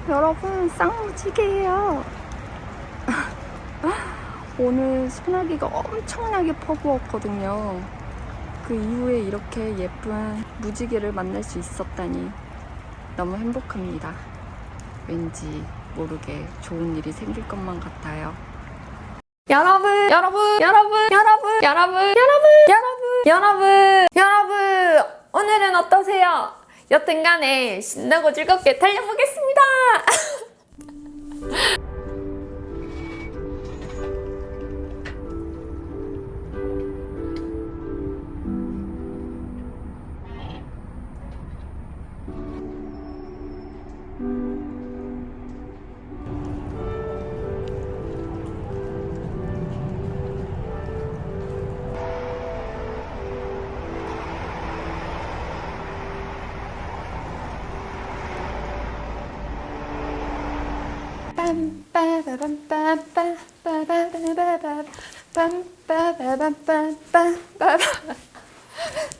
여러분, 쌍무지개예요. 오늘 소나기가 엄청나게 퍼부었거든요. 그 이후에 이렇게 예쁜 무지개를 만날 수 있었다니 너무 행복합니다. 왠지 모르게 좋은 일이 생길 것만 같아요. 여러분, 오늘은 어떠세요? 여튼간에 신나고 즐겁게 달려보겠습니다.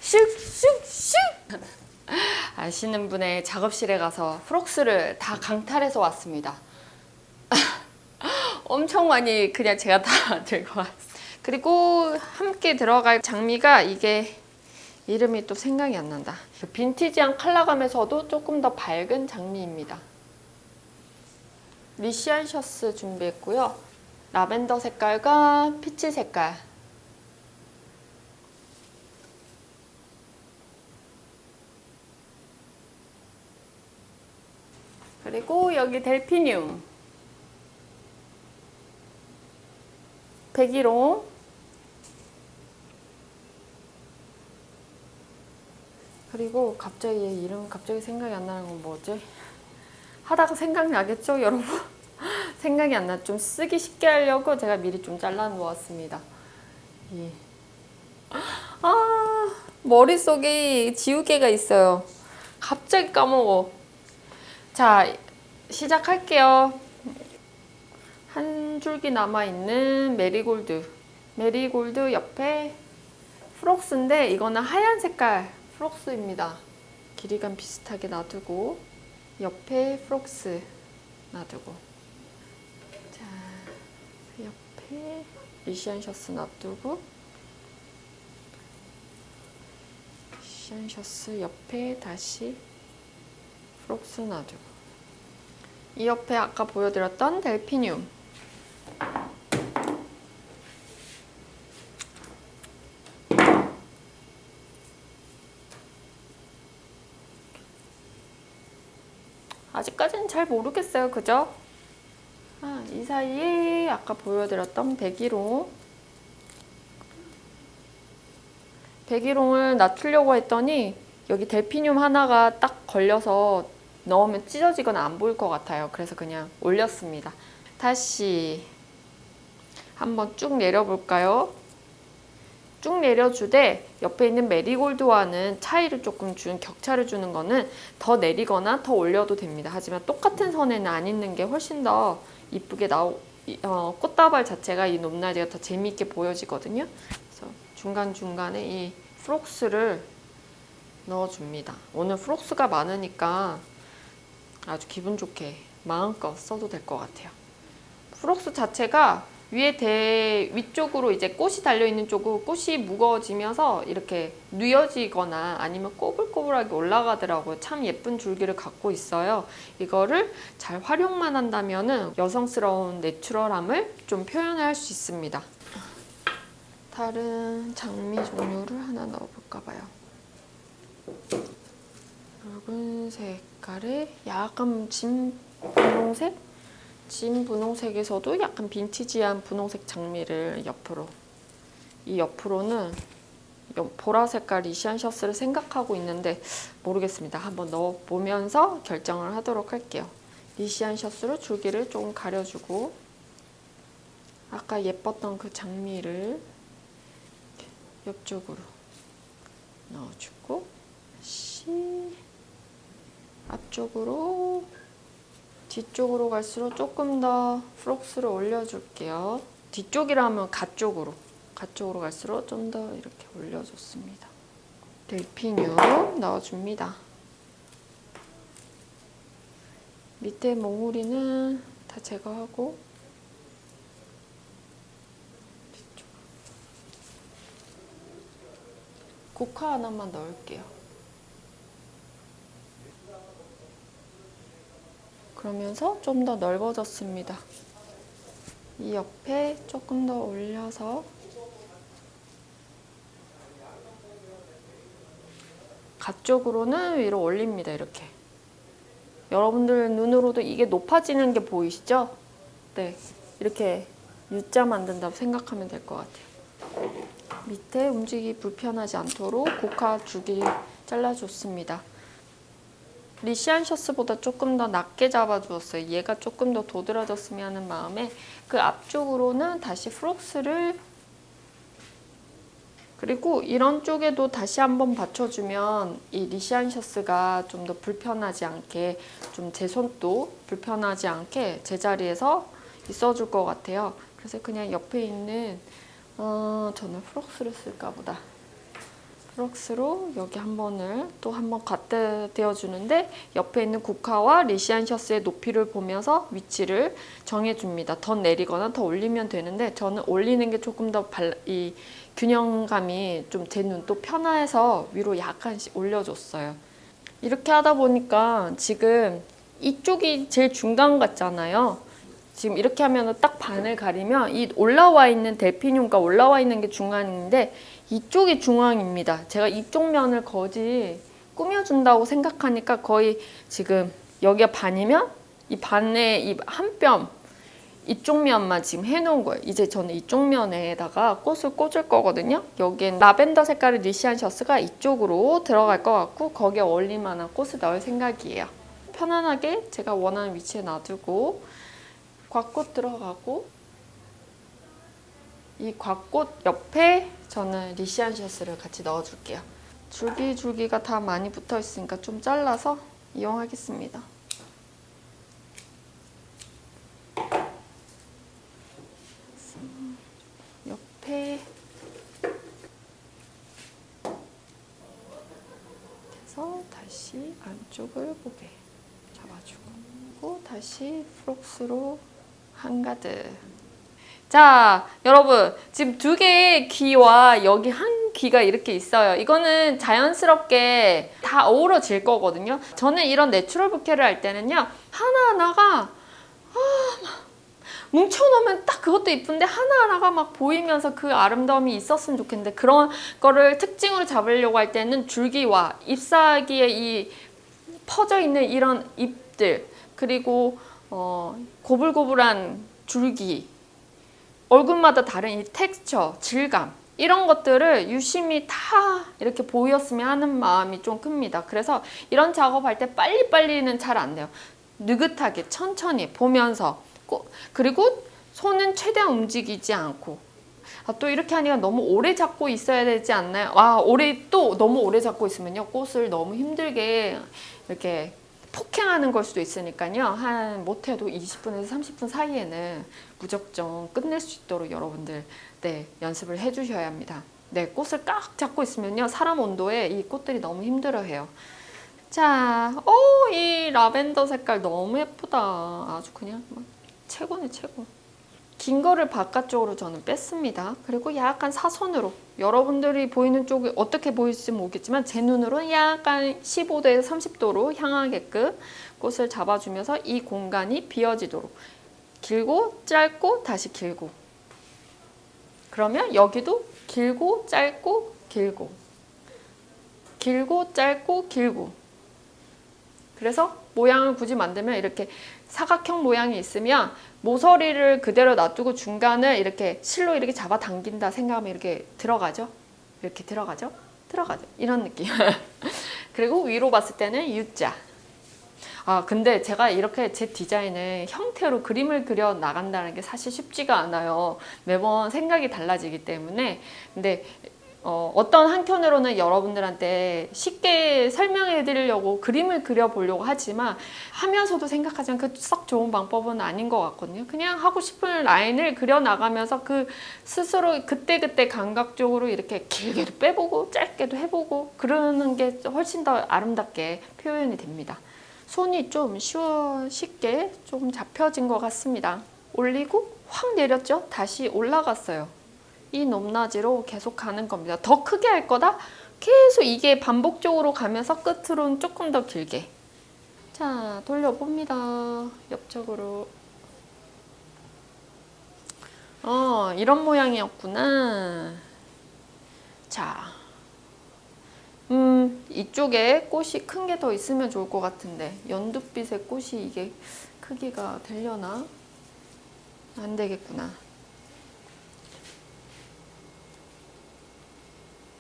슉슉슉. 아시는 분의 작업실에 가서 프록스를 다 강탈해서 왔습니다. 엄청 많이 그냥 제가 다 들고 왔어요. 그리고 함께 들어갈 장미가 이게 이름이 또 생각이 안 난다. 빈티지한 컬러감에서도 조금 더 밝은 장미입니다. 리시안셔스 준비했고요. 라벤더 색깔과 피치 색깔. 그리고 여기 델피늄. 백일홍. 그리고 갑자기 얘 이름 갑자기 생각이 안 나는 건 뭐지? 하다가 생각나겠죠, 여러분? 생각이 안 나. 좀 쓰기 쉽게 하려고 제가 미리 좀 잘라 놓았습니다. 예. 아, 머릿속에 지우개가 있어요. 갑자기 까먹어. 자, 시작할게요. 한 줄기 남아있는 메리골드. 메리골드 옆에 프록스인데 이거는 하얀 색깔 프록스입니다. 길이감 비슷하게 놔두고 옆에 프록스 놔두고, 자, 옆에 리시안셔스 놔두고, 리시안셔스 옆에 다시 프록스 놔두고, 이 옆에 아까 보여드렸던 델피늄. 아직까지는 잘 모르겠어요. 그죠? 이 사이에 아까 보여드렸던 백일홍. 백일홍을 낮추려고 했더니 여기 델피늄 하나가 딱 걸려서 넣으면 찢어지거나 안 보일 것 같아요. 그래서 그냥 올렸습니다. 다시 한번 쭉 내려볼까요? 쭉 내려주되 옆에 있는 메리골드와는 차이를 조금 격차를 주는 거는 더 내리거나 더 올려도 됩니다. 하지만 똑같은 선에는 안 있는 게 훨씬 더 이쁘게 꽃다발 자체가 이 높낮이가 더 재미있게 보여지거든요. 그래서 중간중간에 이 프록스를 넣어줍니다. 오늘 프록스가 많으니까 아주 기분 좋게 마음껏 써도 될 것 같아요. 프록스 자체가 위쪽으로 이제 꽃이 달려있는 쪽으로 꽃이 무거워지면서 이렇게 뉘어지거나 아니면 꼬불꼬불하게 올라가더라고요. 참 예쁜 줄기를 갖고 있어요. 이거를 잘 활용만 한다면은 여성스러운 내추럴함을 좀 표현할 수 있습니다. 다른 장미 종류를 하나 넣어볼까 봐요. 붉은 색깔의 약간 진 분홍색? 진 분홍색에서도 약간 빈티지한 분홍색 장미를 옆으로, 이 옆으로는 보라 색깔 리시안셔스를 생각하고 있는데 모르겠습니다. 한번 넣어보면서 결정을 하도록 할게요. 리시안셔스로 줄기를 조금 가려주고, 아까 예뻤던 그 장미를 옆쪽으로 넣어주고, 다시 앞쪽으로, 뒤쪽으로 갈수록 조금 더 프록스를 올려줄게요. 뒤쪽이라면 가쪽으로 갈수록 좀 더 이렇게 올려줬습니다. 델피늄 넣어줍니다. 밑에 몽우리는 다 제거하고 국화 하나만 넣을게요. 그러면서 좀 더 넓어졌습니다. 이 옆에 조금 더 올려서 가쪽으로는 위로 올립니다. 이렇게. 여러분들 눈으로도 이게 높아지는 게 보이시죠? 네, 이렇게 U자 만든다고 생각하면 될 것 같아요. 밑에 움직이기 불편하지 않도록 국화 줄기 잘라줬습니다. 리시안 셔츠보다 조금 더 낮게 잡아주었어요. 얘가 조금 더 도드라졌으면 하는 마음에 그 앞쪽으로는 다시 프록스를, 그리고 이런 쪽에도 다시 한번 받쳐주면 이 리시안 셔츠가 좀 더 불편하지 않게, 좀 제 손도 불편하지 않게 제자리에서 있어줄 것 같아요. 그래서 그냥 옆에 있는 저는 프록스를 쓸까 보다. 프록스로 여기 한 번을 또 한 번 갖다 대어주는데 옆에 있는 국화와 리시안 셔츠의 높이를 보면서 위치를 정해줍니다. 더 내리거나 더 올리면 되는데 저는 올리는 게 조금 더 이 균형감이 좀 제 눈도 편해서 위로 약간씩 올려줬어요. 이렇게 하다 보니까 지금 이쪽이 제일 중간 같잖아요. 지금 이렇게 하면 딱 반을 가리면 이 올라와 있는 델피늄과 올라와 있는 게 중앙인데 이쪽이 중앙입니다. 제가 이쪽 면을 거지 꾸며준다고 생각하니까 거의 지금 여기가 반이면 이 반에 이 한 뼘 이쪽 면만 지금 해놓은 거예요. 이제 저는 이쪽 면에다가 꽃을 꽂을 거거든요. 여기엔 라벤더 색깔의 리시안 셔츠가 이쪽으로 들어갈 것 같고 거기에 어울릴 만한 꽃을 넣을 생각이에요. 편안하게 제가 원하는 위치에 놔두고 곽꽃 들어가고 이 곽꽃 옆에 저는 리시안 셔츠를 같이 넣어줄게요. 줄기가 다 많이 붙어 있으니까 좀 잘라서 이용하겠습니다. 옆에 해서 다시 안쪽을 보게 잡아주고 다시 프록스로 한가득. 자, 여러분 지금 두 개의 귀와 여기 한 귀가 이렇게 있어요. 이거는 자연스럽게 다 어우러질 거거든요. 저는 이런 내추럴 부케를 할 때는요, 하나하나가 뭉쳐놓으면 딱 그것도 이쁜데 하나하나가 막 보이면서 그 아름다움이 있었으면 좋겠는데, 그런 거를 특징으로 잡으려고 할 때는 줄기와 잎사귀에 이 퍼져 있는 이런 잎들, 그리고 고불고불한 줄기, 얼굴마다 다른 이 텍스처, 질감, 이런 것들을 유심히 다 이렇게 보였으면 하는 마음이 좀 큽니다. 그래서 이런 작업할 때 빨리빨리는 잘 안 돼요. 느긋하게 천천히 보면서, 그리고 손은 최대한 움직이지 않고. 또 이렇게 하니까 너무 오래 잡고 있어야 되지 않나요? 너무 오래 잡고 있으면요, 꽃을 너무 힘들게 이렇게 폭행하는 걸 수도 있으니까요. 한 못해도 20분에서 30분 사이에는 무작정 끝낼 수 있도록 여러분들 연습을 해주셔야 합니다. 꽃을 꽉 잡고 있으면요, 사람 온도에 이 꽃들이 너무 힘들어해요. 자, 이 라벤더 색깔 너무 예쁘다. 아주 그냥 최고네, 최고. 긴 거를 바깥쪽으로 저는 뺐습니다. 그리고 약간 사선으로, 여러분들이 보이는 쪽이 어떻게 보일지 모르겠지만 제 눈으로는 약간 15도에서 30도로 향하게끔 꽃을 잡아주면서 이 공간이 비어지도록, 길고 짧고 다시 길고, 그러면 여기도 길고 짧고 길고, 길고 짧고 길고. 그래서 모양을 굳이 만들면 이렇게 사각형 모양이 있으면 모서리를 그대로 놔두고 중간을 이렇게 실로 이렇게 잡아당긴다 생각하면 이렇게 들어가죠. 이렇게 들어가죠. 이런 느낌. 그리고 위로 봤을 때는 U자. 근데 제가 이렇게 제 디자인을 형태로 그림을 그려 나간다는 게 사실 쉽지가 않아요. 매번 생각이 달라지기 때문에. 근데 어떤 한편으로는 여러분들한테 쉽게 설명해 드리려고 그림을 그려보려고 하지만 하면서도 생각하지만 그 썩 좋은 방법은 아닌 것 같거든요. 그냥 하고 싶은 라인을 그려나가면서 그 스스로 그때그때 감각적으로 이렇게 길게도 빼보고 짧게도 해보고 그러는 게 훨씬 더 아름답게 표현이 됩니다. 손이 좀 쉽게 좀 잡혀진 것 같습니다. 올리고 확 내렸죠? 다시 올라갔어요. 이 높낮이로 계속 가는 겁니다. 더 크게 할 거다? 계속 이게 반복적으로 가면서 끝으로는 조금 더 길게. 자, 돌려봅니다. 옆쪽으로. 이런 모양이었구나. 자, 이쪽에 꽃이 큰 게 더 있으면 좋을 것 같은데 연두빛의 꽃이 이게 크기가 되려나? 안 되겠구나.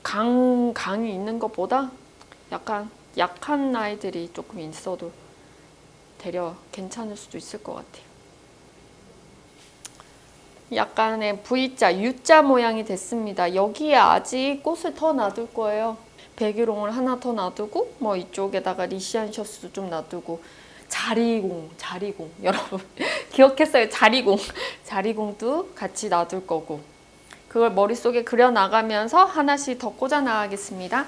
강이 있는 것보다 약간 약한 아이들이 조금 있어도 되려 괜찮을 수도 있을 것 같아요. 약간의 V자, U자 모양이 됐습니다. 여기에 아직 꽃을 더 놔둘 거예요. 백일홍을 하나 더 놔두고 뭐 이쪽에다가 리시안셔스도 좀 놔두고 자리공 여러분 기억했어요? 자리공도 같이 놔둘 거고 그걸 머릿속에 그려나가면서 하나씩 더 꽂아 나가겠습니다.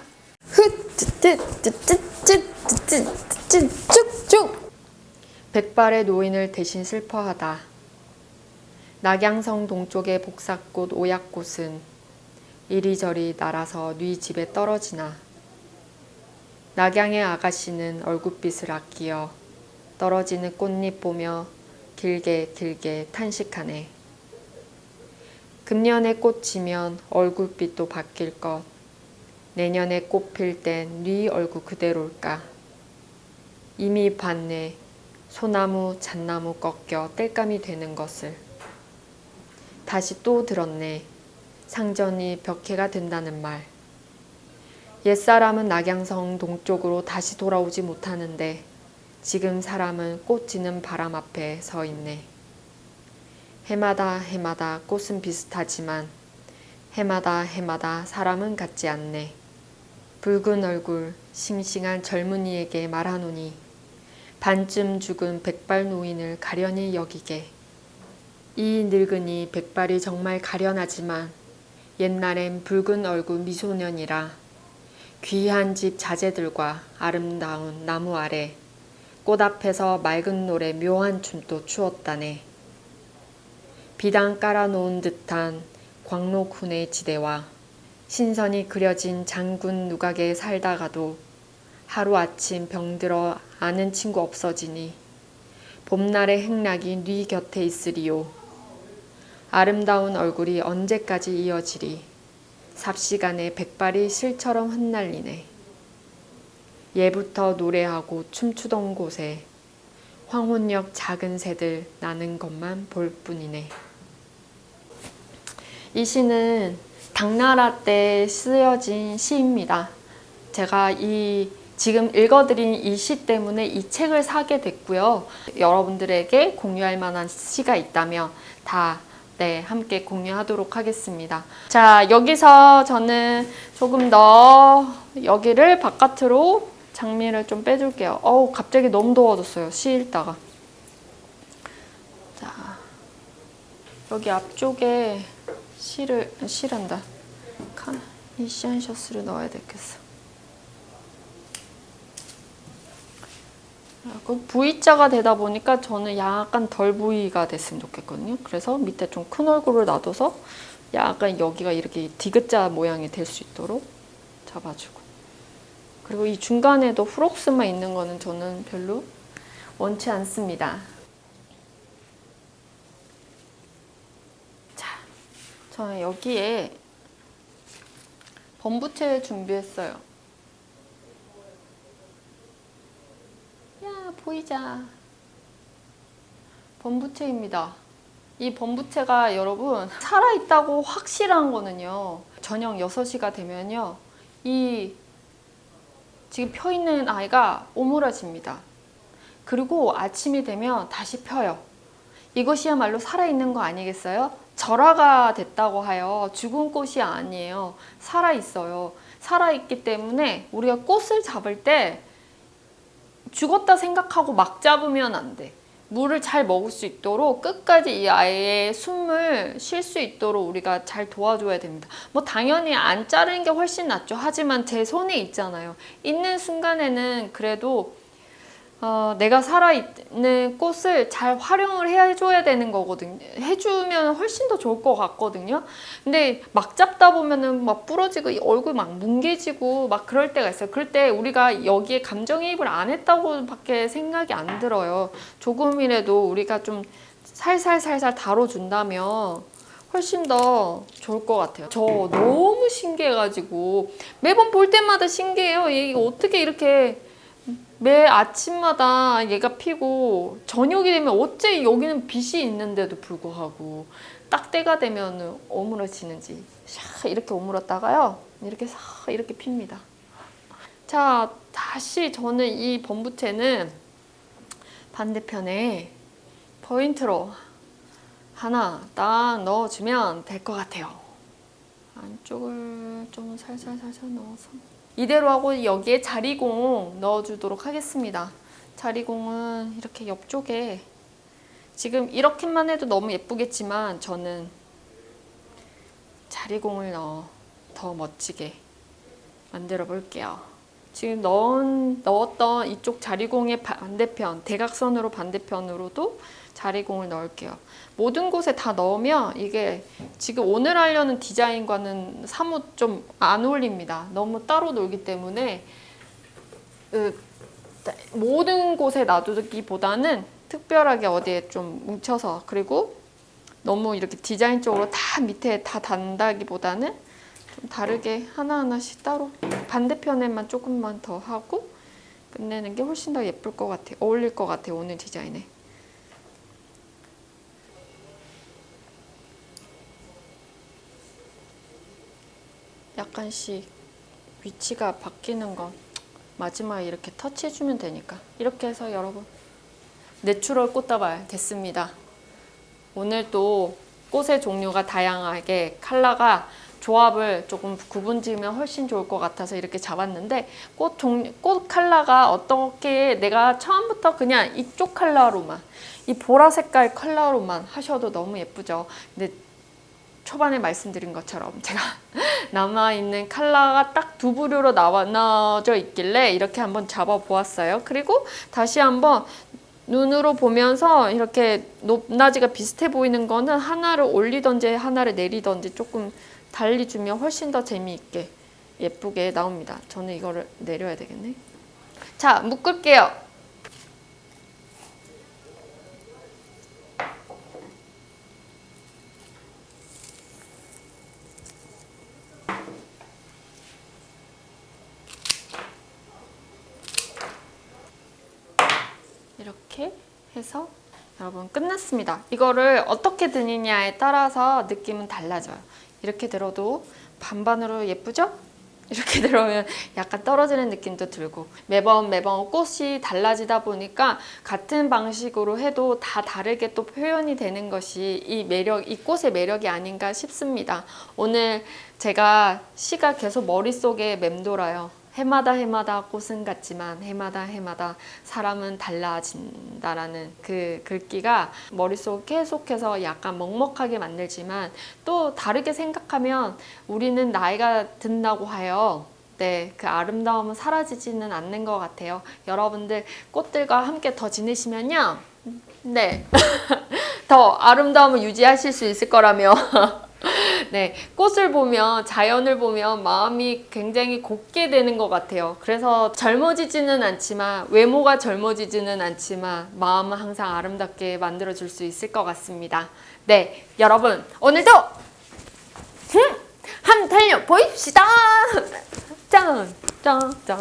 쭉쭉 백발의 노인을 대신 슬퍼하다. 낙양성 동쪽의 복사꽃 오약꽃은 이리저리 날아서 네 집에 떨어지나. 낙양의 아가씨는 얼굴빛을 아끼어 떨어지는 꽃잎 보며 길게 길게 탄식하네. 금년에 꽃이면 얼굴빛도 바뀔 것. 내년에 꽃 필 땐 네 얼굴 그대로일까. 이미 봤네. 소나무 잣나무 꺾여 땔감이 되는 것을. 다시 또 들었네. 상전이 벽해가 된다는 말. 옛사람은 낙양성 동쪽으로 다시 돌아오지 못하는데 지금 사람은 꽃 지는 바람 앞에 서 있네. 해마다 꽃은 비슷하지만 해마다 사람은 같지 않네. 붉은 얼굴 싱싱한 젊은이에게 말하노니 반쯤 죽은 백발 노인을 가련히 여기게. 이 늙은이 백발이 정말 가련하지만 옛날엔 붉은 얼굴 미소년이라 귀한 집 자재들과 아름다운 나무 아래 꽃 앞에서 맑은 노래 묘한 춤도 추었다네. 비단 깔아놓은 듯한 광로군의 지대와 신선이 그려진 장군 누각에 살다가도 하루아침 병들어 아는 친구 없어지니 봄날의 행락이 네 곁에 있으리요. 아름다운 얼굴이 언제까지 이어지리. 삽시간에 백발이 실처럼 흩날리네. 예부터 노래하고 춤추던 곳에 황혼역 작은 새들 나는 것만 볼 뿐이네. 이 시는 당나라 때 쓰여진 시입니다. 제가 지금 읽어드린 이 시 때문에 이 책을 사게 됐고요. 여러분들에게 공유할 만한 시가 있다면 다 함께 공유하도록 하겠습니다. 자, 여기서 저는 조금 더 여기를 바깥으로 장미를 좀 빼줄게요. 갑자기 너무 더워졌어요. 시 읽다가. 자, 여기 앞쪽에 실한다. 리시안셔스를 넣어야 되겠어. V자가 되다 보니까 저는 약간 덜 V가 됐으면 좋겠거든요. 그래서 밑에 좀 큰 얼굴을 놔둬서 약간 여기가 이렇게 디귿자 모양이 될 수 있도록 잡아주고. 그리고 이 중간에도 프록스만 있는 거는 저는 별로 원치 않습니다. 자, 저는 여기에 범부채 준비했어요. 보이자. 범부채입니다. 이 범부채가 여러분 살아있다고 확실한 거는요. 저녁 6시가 되면요. 이 지금 펴있는 아이가 오므라집니다. 그리고 아침이 되면 다시 펴요. 이것이야말로 살아있는 거 아니겠어요? 절화가 됐다고 하여 죽은 꽃이 아니에요. 살아있어요. 살아있기 때문에 우리가 꽃을 잡을 때 죽었다 생각하고 막 잡으면 안 돼. 물을 잘 먹을 수 있도록 끝까지 이 아이의 숨을 쉴 수 있도록 우리가 잘 도와줘야 됩니다. 뭐 당연히 안 자르는 게 훨씬 낫죠. 하지만 제 손에 있잖아요. 있는 순간에는 그래도 내가 살아있는 꽃을 잘 활용을 해줘야 되는 거거든요. 해주면 훨씬 더 좋을 것 같거든요. 근데 막 잡다 보면은 막 부러지고 얼굴 막 뭉개지고 막 그럴 때가 있어요. 그럴 때 우리가 여기에 감정이입을 안 했다고 밖에 생각이 안 들어요. 조금이라도 우리가 좀 살살살살 다뤄준다면 훨씬 더 좋을 것 같아요. 저 너무 신기해가지고 매번 볼 때마다 신기해요. 이게 어떻게 이렇게 매 아침마다 얘가 피고 저녁이 되면 어째 여기는 빛이 있는데도 불구하고 딱 때가 되면 오므러지는지 샤 이렇게 오므렸다가요 이렇게 싹 이렇게 핍니다. 자, 다시 저는 이 번부채는 반대편에 포인트로 하나 딱 넣어주면 될 것 같아요. 안쪽을 좀 살살살살 넣어서 이대로 하고 여기에 자리공 넣어주도록 하겠습니다. 자리공은 이렇게 옆쪽에 지금 이렇게만 해도 너무 예쁘겠지만 저는 자리공을 넣어 더 멋지게 만들어 볼게요. 지금 넣었던 이쪽 자리공의 반대편, 대각선으로 반대편으로도 자리공을 넣을게요. 모든 곳에 다 넣으면 이게 지금 오늘 하려는 디자인과는 사뭇 좀 안 어울립니다. 너무 따로 놀기 때문에 모든 곳에 놔두기보다는 특별하게 어디에 좀 뭉쳐서 그리고 너무 이렇게 디자인적으로 다 밑에 다 단다기보다는 좀 다르게 하나하나씩 따로 반대편에만 조금만 더 하고 끝내는 게 훨씬 더 예쁠 것 같아요. 어울릴 것 같아요. 오늘 디자인에. 약간씩 위치가 바뀌는 건 마지막에 이렇게 터치해주면 되니까 이렇게 해서 여러분 내추럴 꽃다발 됐습니다. 오늘 또 꽃의 종류가 다양하게 컬러가 조합을 조금 구분 지으면 훨씬 좋을 것 같아서 이렇게 잡았는데 꽃 컬러가 어떻게 내가 처음부터 그냥 이쪽 컬러로만 이 보라 색깔 컬러로만 하셔도 너무 예쁘죠. 근데 초반에 말씀드린 것처럼 제가 남아있는 컬러가 딱 두 부류로 나눠져 있길래 이렇게 한번 잡아 보았어요. 그리고 다시 한번 눈으로 보면서 이렇게 높낮이가 비슷해 보이는 거는 하나를 올리던지 하나를 내리던지 조금 달리 주면 훨씬 더 재미있게 예쁘게 나옵니다. 저는 이거를 내려야 되겠네. 자, 묶을게요. 이렇게 해서 여러분 끝났습니다. 이거를 어떻게 드느냐에 따라서 느낌은 달라져요. 이렇게 들어도 반반으로 예쁘죠? 이렇게 들어오면 약간 떨어지는 느낌도 들고 매번 꽃이 달라지다 보니까 같은 방식으로 해도 다 다르게 또 표현이 되는 것이 이 꽃의 매력이 아닌가 싶습니다. 오늘 제가 시가 계속 머릿속에 맴돌아요. 해마다 꽃은 같지만 해마다 사람은 달라진다라는 그 글귀가 머릿속 계속해서 약간 먹먹하게 만들지만 또 다르게 생각하면 우리는 나이가 든다고 하여 네, 그 아름다움은 사라지지는 않는 것 같아요. 여러분들 꽃들과 함께 더 지내시면요. 네. 더 아름다움을 유지하실 수 있을 거라며. 네, 꽃을 보면 자연을 보면 마음이 굉장히 곱게 되는 것 같아요. 그래서 젊어지지는 않지만 외모가 젊어지지는 않지만 마음은 항상 아름답게 만들어줄 수 있을 것 같습니다. 네, 여러분 오늘도 한번 달려 보입시다. 짠, 짠, 짠.